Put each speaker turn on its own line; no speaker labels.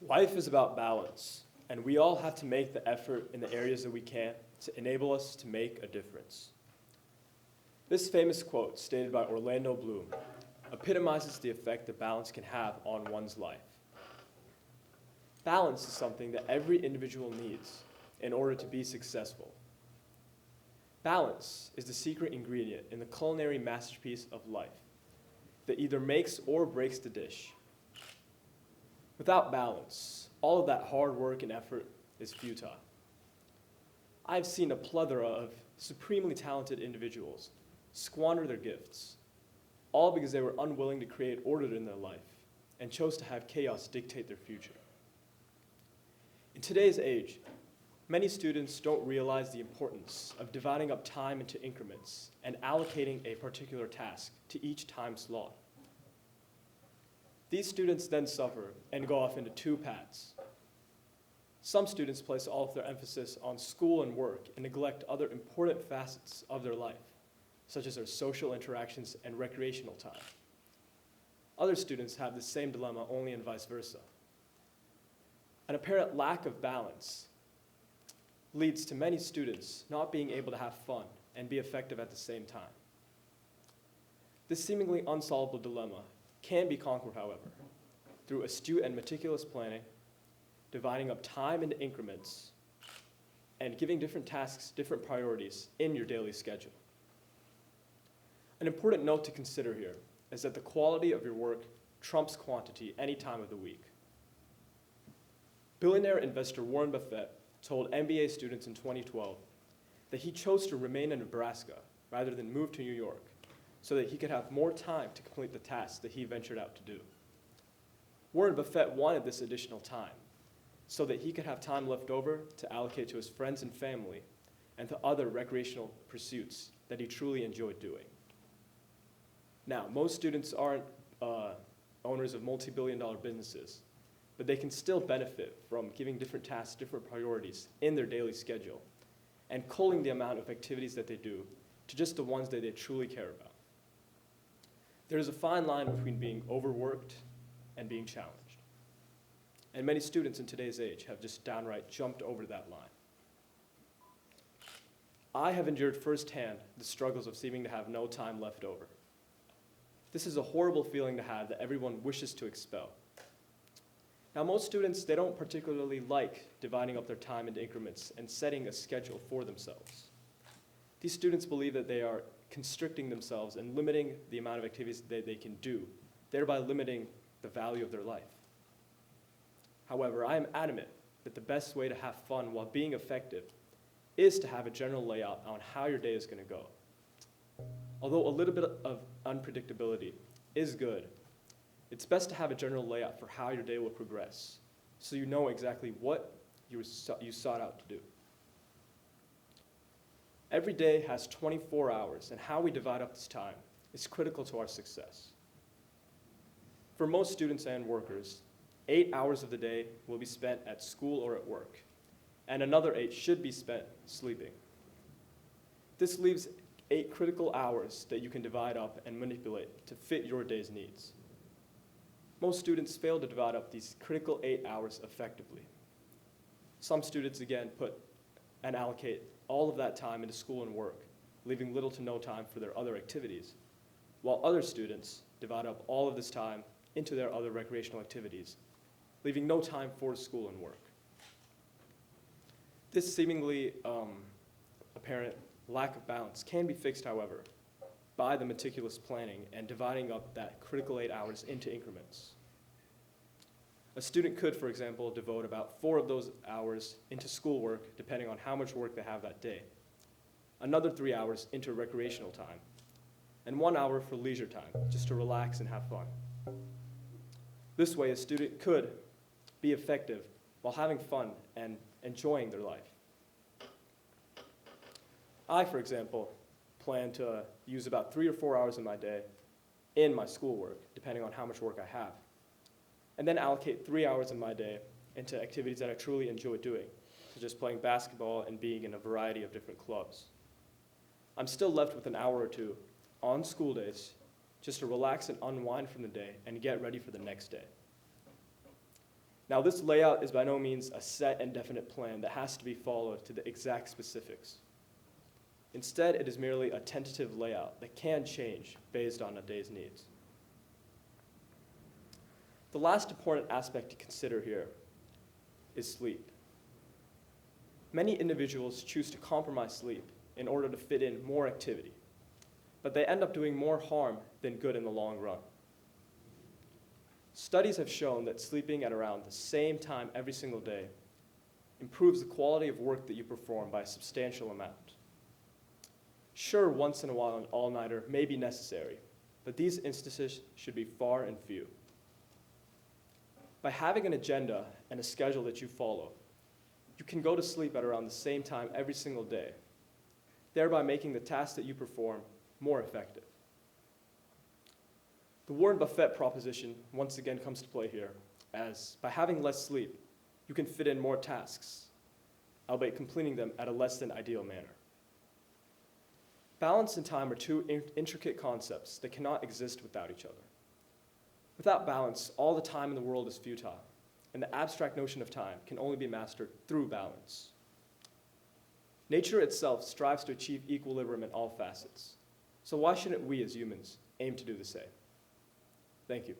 Life is about balance, and we all have to make the effort in the areas that we can to enable us to make a difference. This famous quote, stated by Orlando Bloom, epitomizes the effect that balance can have on one's life. Balance is something that every individual needs in order to be successful. Balance is the secret ingredient in the culinary masterpiece of life that either makes or breaks the dish. Without balance, all of that hard work and effort is futile. I've seen a plethora of supremely talented individuals squander their gifts, all because they were unwilling to create order in their life and chose to have chaos dictate their future. In today's age, many students don't realize the importance of dividing up time into increments and allocating a particular task to each time slot. These students then suffer and go off into two paths. Some students place all of their emphasis on school and work and neglect other important facets of their life, such as their social interactions and recreational time. Other students have the same dilemma, only and vice versa. An apparent lack of balance leads to many students not being able to have fun and be effective at the same time. This seemingly unsolvable dilemma can be conquered, however, through astute and meticulous planning, dividing up time into increments, and giving different tasks different priorities in your daily schedule. An important note to consider here is that the quality of your work trumps quantity any time of the week. Billionaire investor Warren Buffett told MBA students in 2012 that he chose to remain in Nebraska rather than move to New York so that he could have more time to complete the tasks that he ventured out to do. Warren Buffett wanted this additional time so that he could have time left over to allocate to his friends and family and to other recreational pursuits that he truly enjoyed doing. Now, most students aren't owners of multi-billion-dollar businesses, but they can still benefit from giving different tasks different priorities in their daily schedule and culling the amount of activities that they do to just the ones that they truly care about. There is a fine line between being overworked and being challenged. And many students in today's age have just downright jumped over that line. I have endured firsthand the struggles of seeming to have no time left over. This is a horrible feeling to have that everyone wishes to expel. Now, most students, they don't particularly like dividing up their time into increments and setting a schedule for themselves. These students believe that they are constricting themselves and limiting the amount of activities that they can do, thereby limiting the value of their life. However, I am adamant that the best way to have fun while being effective is to have a general layout on how your day is going to go. Although a little bit of unpredictability is good, it's best to have a general layout for how your day will progress, so you know exactly what you sought out to do. Every day has 24 hours, and how we divide up this time is critical to our success. For most students and workers, 8 hours of the day will be spent at school or at work, and another 8 should be spent sleeping. This leaves 8 critical hours that you can divide up and manipulate to fit your day's needs. Most students fail to divide up these critical 8 hours effectively. Some students, again, put and allocate all of that time into school and work, leaving little to no time for their other activities, while other students divide up all of this time into their other recreational activities, leaving no time for school and work. This seemingly apparent lack of balance can be fixed, however, by the meticulous planning and dividing up that critical 8 hours into increments. A student could, for example, devote about 4 of those hours into schoolwork, depending on how much work they have that day, another 3 hours into recreational time, and 1 hour for leisure time, just to relax and have fun. This way, a student could be effective while having fun and enjoying their life. I, for example, plan to use about 3 or 4 hours of my day in my schoolwork, depending on how much work I have, and then allocate 3 hours of my day into activities that I truly enjoy doing, such as playing basketball and being in a variety of different clubs. I'm still left with an hour or 2 on school days just to relax and unwind from the day and get ready for the next day. Now, this layout is by no means a set and definite plan that has to be followed to the exact specifics. Instead, it is merely a tentative layout that can change based on a day's needs. The last important aspect to consider here is sleep. Many individuals choose to compromise sleep in order to fit in more activity, but they end up doing more harm than good in the long run. Studies have shown that sleeping at around the same time every single day improves the quality of work that you perform by a substantial amount. Sure, once in a while an all-nighter may be necessary, but these instances should be far and few. By having an agenda and a schedule that you follow, you can go to sleep at around the same time every single day, thereby making the tasks that you perform more effective. The Warren Buffett proposition once again comes to play here, as by having less sleep, you can fit in more tasks, albeit completing them at a less than ideal manner. Balance and time are two intricate concepts that cannot exist without each other. Without balance, all the time in the world is futile, and the abstract notion of time can only be mastered through balance. Nature itself strives to achieve equilibrium in all facets, so why shouldn't we as humans aim to do the same? Thank you.